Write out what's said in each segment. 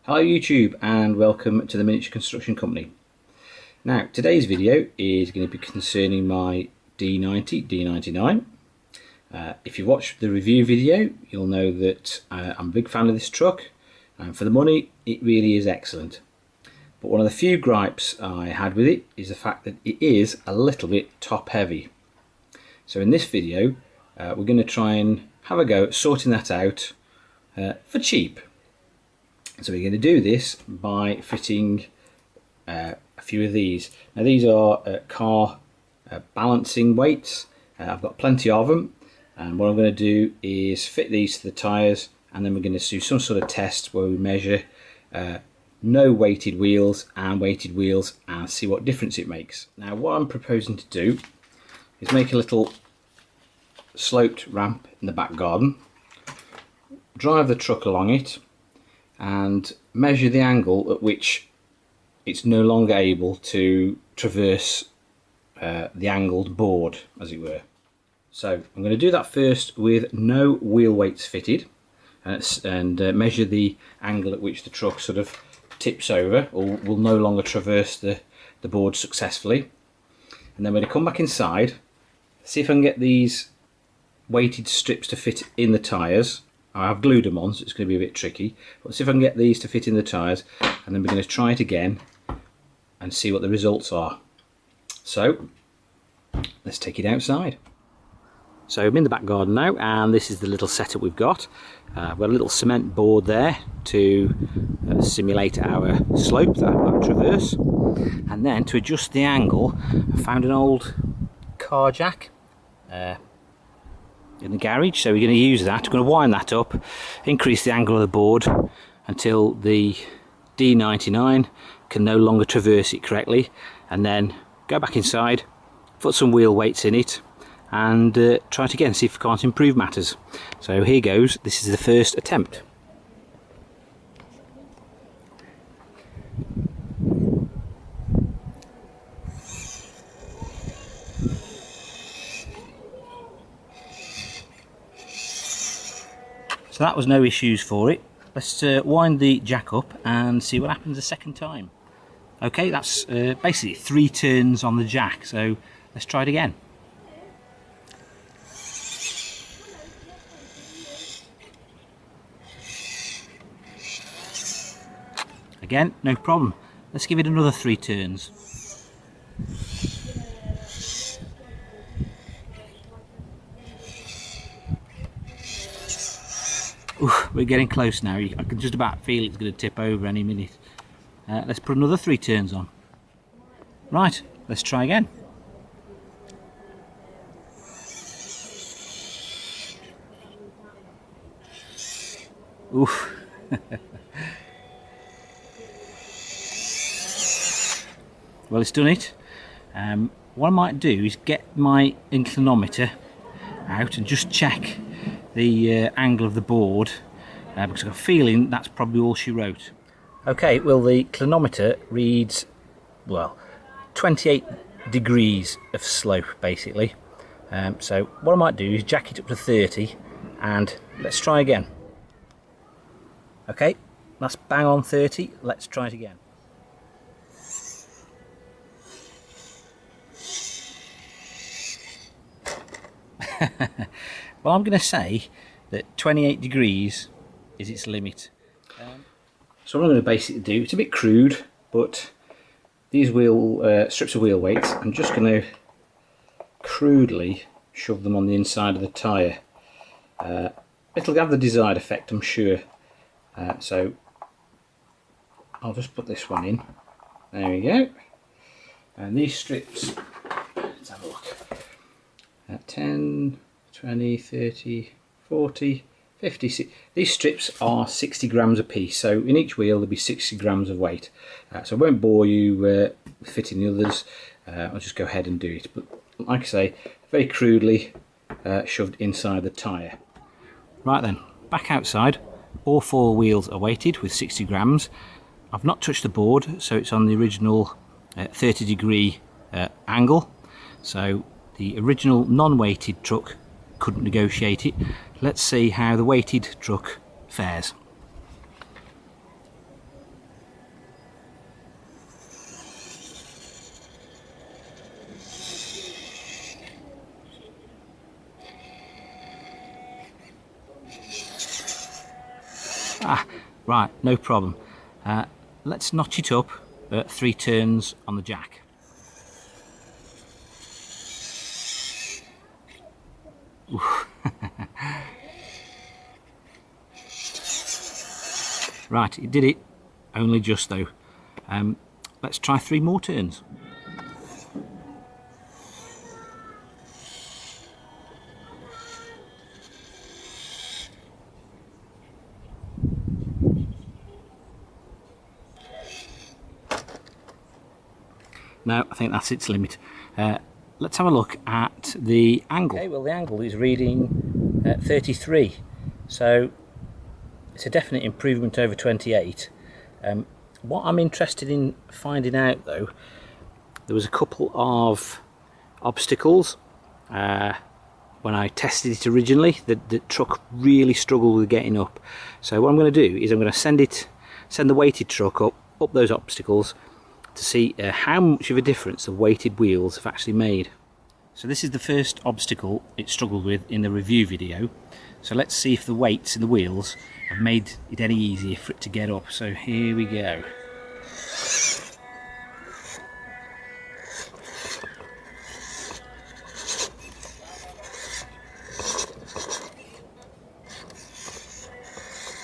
Hello YouTube and welcome to the Miniature Construction Company. Now today's video is going to be concerning my D99. If you watched the review video you'll know that I'm a big fan of this truck, and for the money it really is excellent. But one of the few gripes I had with it is the fact that it is a little bit top heavy. So in this video we're going to try and have a go at sorting that out for cheap. So we're going to do this by fitting a few of these. Now these are car balancing weights. I've got plenty of them, and what I'm going to do is fit these to the tyres, and then we're going to do some sort of test where we measure no weighted wheels and weighted wheels and see what difference it makes. Now what I'm proposing to do is make a little sloped ramp in the back garden, drive the truck along it and measure the angle at which it's no longer able to traverse the angled board, as it were. So I'm going to do that first with no wheel weights fitted, and measure the angle at which the truck sort of tips over or will no longer traverse the board successfully. And then when I come back inside, see if I can get these weighted strips to fit in the tyres. I've glued them on, so it's going to be a bit tricky, but see if I can get these to fit in the tyres, and then we're going to try it again and see what the results are. So let's take it outside. So I'm in the back garden now, and this is the little setup we've got. I've got a little cement board there to simulate our slope that I might traverse, and then to adjust the angle I found an old car jack in the garage, so we're going to use that. We're going to wind that up, increase the angle of the board until the D99 can no longer traverse it correctly, and then go back inside, put some wheel weights in it and try it again, see if we can't improve matters. So here goes, this is the first attempt. So that was no issues for it. Let's wind the jack up and see what happens the second time. Okay, that's basically 3 turns on the jack, so let's try it again. Again, no problem. Let's give it another 3 turns. We're getting close now. I can just about feel it's going to tip over any minute. Let's put another 3 turns on. Right, let's try again. Oof. Well, it's done it. What I might do is get my inclinometer out and just check the angle of the board, because I've got a feeling that's probably all she wrote. Okay, well the clinometer reads, well, 28 degrees of slope basically. So what I might do is jack it up to 30 and let's try again. Okay, that's bang on 30, let's try it again. Well, I'm going to say that 28 degrees is its limit. So what I'm going to basically do, it's a bit crude, but these strips of wheel weights, I'm just going to crudely shove them on the inside of the tyre. It'll have the desired effect, I'm sure. So I'll just put this one in. There we go. And these strips, let's have a look. 10, 20, 30, 40, 50, these strips are 60 grams a piece, so in each wheel there'll be 60 grams of weight. So I won't bore you with fitting the others, I'll just go ahead and do it. But like I say, very crudely shoved inside the tyre. Right then, back outside, all 4 wheels are weighted with 60 grams. I've not touched the board, so it's on the original 30 degree angle. So the original non-weighted truck couldn't negotiate it. Let's see how the weighted truck fares. Right, no problem. Let's notch it up at 3 turns on the jack. Right, it did it, only just though. Let's try 3 more turns. No, I think that's its limit. Let's have a look at the angle. Okay, well the angle is reading 33, so it's a definite improvement over 28. What I'm interested in finding out though, there was a couple of obstacles when I tested it originally that the truck really struggled with getting up. So what I'm going to do is I'm going to send the weighted truck up those obstacles to see how much of a difference the weighted wheels have actually made. So this is the first obstacle it struggled with in the review video. So let's see if the weights in the wheels have made it any easier for it to get up. So here we go.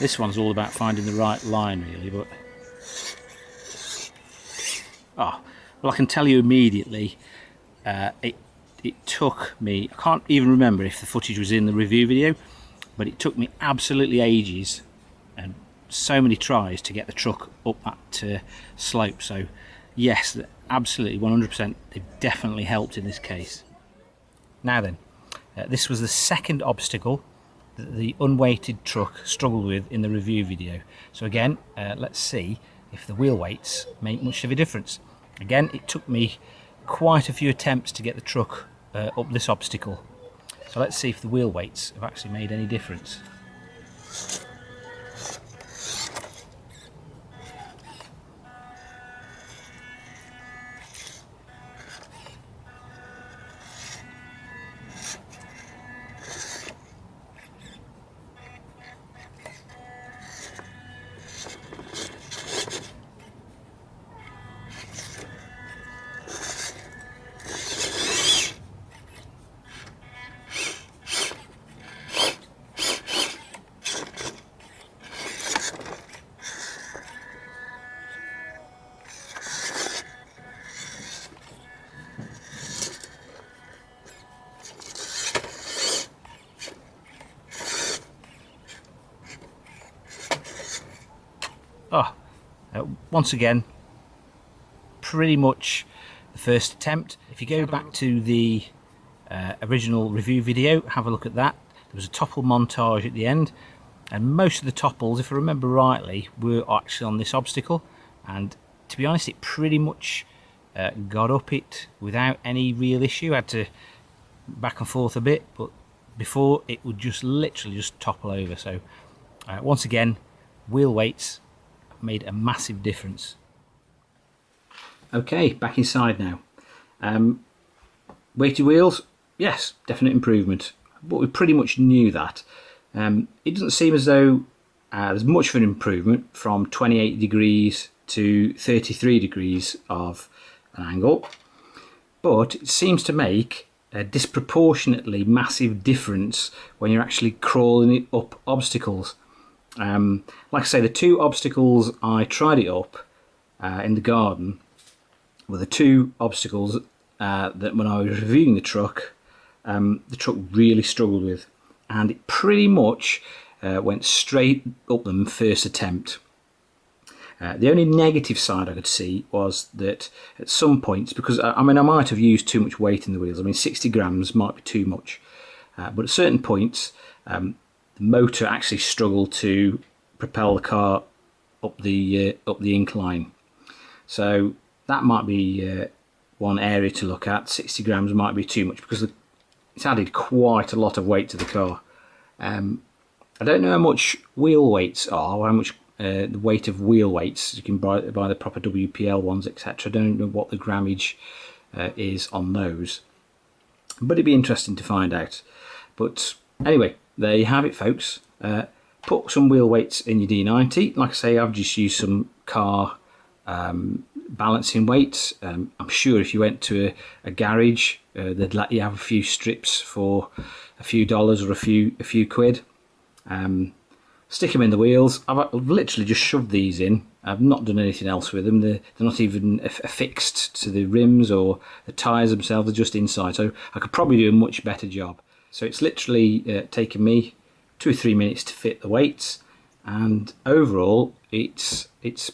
This one's all about finding the right line really, but well, I can tell you immediately, it took me, I can't even remember if the footage was in the review video, but it took me absolutely ages and so many tries to get the truck up that slope. So yes, absolutely 100%, they've definitely helped in this case. Now then, this was the second obstacle that the unweighted truck struggled with in the review video. So again, let's see if the wheel weights make much of a difference. Again, it took me quite a few attempts to get the truck up this obstacle. So let's see if the wheel weights have actually made any difference. Once again, pretty much the first attempt. If you go back to the original review video, have a look at that. There was a topple montage at the end, and most of the topples, if I remember rightly, were actually on this obstacle, and to be honest, it pretty much got up it without any real issue. I had to back and forth a bit, but before it would just literally just topple over. So once again, wheel weights made a massive difference. Okay, back inside now. Weighted wheels, yes, definite improvement, but we pretty much knew that. It doesn't seem as though there's much of an improvement from 28 degrees to 33 degrees of an angle, but it seems to make a disproportionately massive difference when you're actually crawling it up obstacles. Like I say, the 2 obstacles I tried it up in the garden were the 2 obstacles that when I was reviewing the truck really struggled with, and it pretty much went straight up them first attempt. The only negative side I could see was that at some points, because I mean I might have used too much weight in the wheels, I mean 60 grams might be too much, but at certain points the motor actually struggled to propel the car up the incline. So that might be one area to look at. 60 grams might be too much because it's added quite a lot of weight to the car. I don't know how much wheel weights are, how much the weight of wheel weights. You can buy the proper WPL ones, etc. I don't know what the grammage is on those, but it'd be interesting to find out. But anyway, there you have it, folks. put some wheel weights in your D90. Like I say, I've just used some car balancing weights. I'm sure if you went to a garage, they'd let you have a few strips for a few dollars or a few quid. Stick them in the wheels. I've literally just shoved these in. I've not done anything else with them. They're not even affixed to the rims or the tyres themselves. They're just inside. So I could probably do a much better job. So it's literally taken me 2 or 3 minutes to fit the weights, and overall it's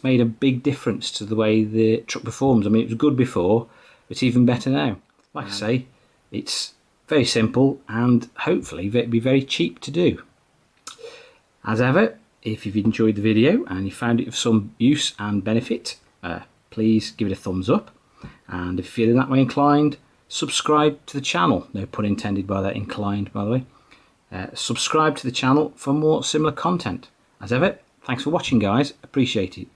made a big difference to the way the truck performs. I mean, it was good before, but it's even better now. Like I say, it's very simple and hopefully it'll be very cheap to do. As ever, if you've enjoyed the video and you found it of some use and benefit, please give it a thumbs up, and if you're feeling that way inclined, subscribe to the channel. No pun intended by that, inclined, by the way. Subscribe to the channel for more similar content. As ever, thanks for watching, guys. Appreciate it.